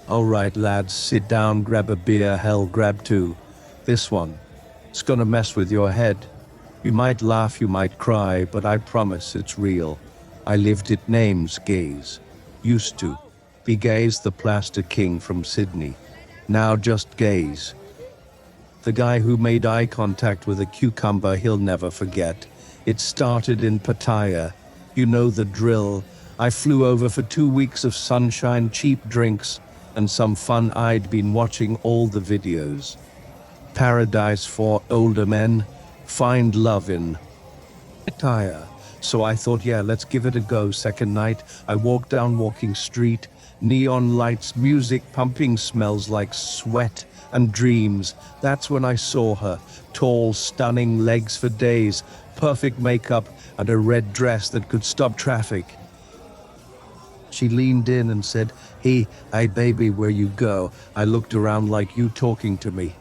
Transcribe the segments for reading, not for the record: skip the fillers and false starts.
Alright lads, sit down, grab a beer, hell grab two. This one, it's gonna mess with your head. You might laugh, you might cry, but I promise it's real. I lived it, name's Gaze. Used to. Be Gaze the Plaster King from Sydney. Now just Gaze. The guy who made eye contact with a cucumber he'll never forget. It started in Pattaya. You know the drill. I flew over for 2 weeks of sunshine, cheap drinks, and some fun. I'd been watching all the videos. Paradise for older men. Find love in Pattaya. So I thought, yeah, let's give it a go. Second night, I walked down Walking Street. Neon lights, music pumping, smells like sweat and dreams. That's when I saw her. Tall, stunning, legs for days, perfect makeup, and a red dress that could stop traffic. She leaned in and said, "Hey, baby, where you go?" I looked around like, "You talking to me?"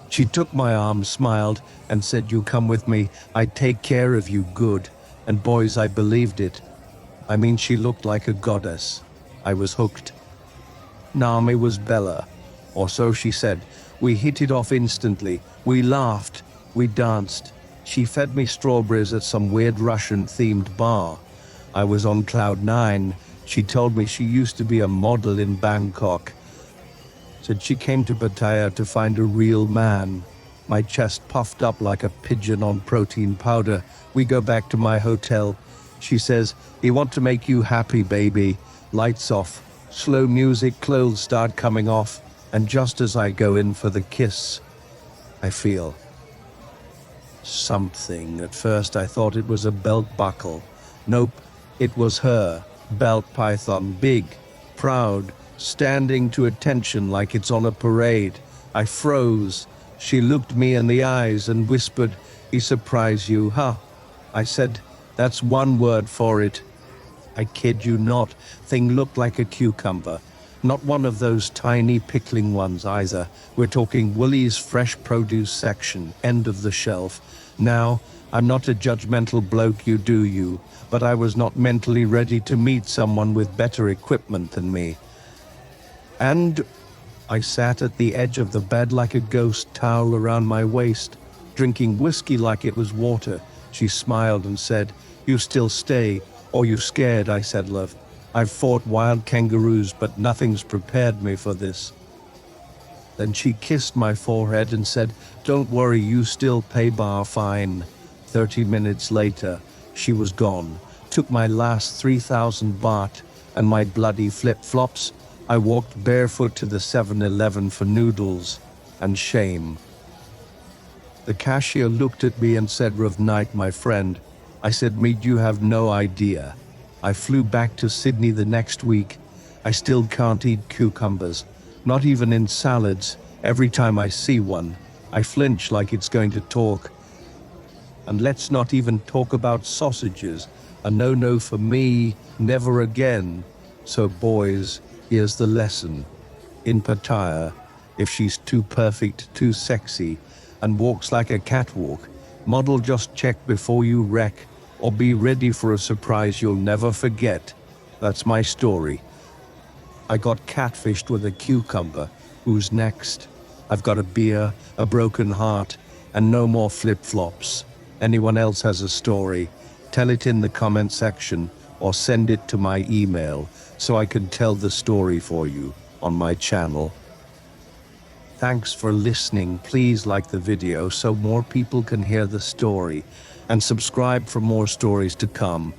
She took my arm, smiled, and said, "You come with me, I take care of you good." And boys, I believed it. I mean, she looked like a goddess. I was hooked. Name was Bella, or so she said. We hit it off instantly. We laughed. We danced. She fed me strawberries at some weird Russian-themed bar. I was on cloud 9. She told me she used to be a model in Bangkok. Said she came to Pattaya to find a real man. My chest puffed up like a pigeon on protein powder. We go back to my hotel. She says, "We want to make you happy, baby." Lights off, slow music, clothes start coming off, and just as I go in for the kiss, I feel something. At first I thought it was a belt buckle. Nope, it was her. Belt python, big, proud, standing to attention like it's on a parade. I froze. She looked me in the eyes and whispered, "He surprise you, huh?" I said, "That's one word for it." I kid you not, thing looked like a cucumber. Not one of those tiny pickling ones either. We're talking Woolies fresh produce section, end of the shelf. Now, I'm not a judgmental bloke, you do you, but I was not mentally ready to meet someone with better equipment than me. And I sat at the edge of the bed like a ghost, towel around my waist, drinking whiskey like it was water. She smiled and said, "You still stay, or you scared?" I said, "Love, I've fought wild kangaroos, but nothing's prepared me for this." Then she kissed my forehead and said, "Don't worry, you still pay bar fine." 30 minutes later, she was gone. Took my last 3,000 baht and my bloody flip-flops. I walked barefoot to the 7-Eleven for noodles and shame. The cashier looked at me and said, "Rev night, my friend." I said, "Meet, you have no idea." I flew back to Sydney the next week. I still can't eat cucumbers, not even in salads. Every time I see one, I flinch like it's going to talk. And let's not even talk about sausages. A no-no for me, never again. So boys, here's the lesson. In Pattaya, if she's too perfect, too sexy, and walks like a catwalk, model, just check before you wreck, or be ready for a surprise you'll never forget. That's my story. I got catfished with a cucumber. Who's next? I've got a beer, a broken heart, and no more flip-flops. Anyone else has a story? Tell it in the comment section, or send it to my email so I can tell the story for you on my channel. Thanks for listening. Please like the video so more people can hear the story, and subscribe for more stories to come.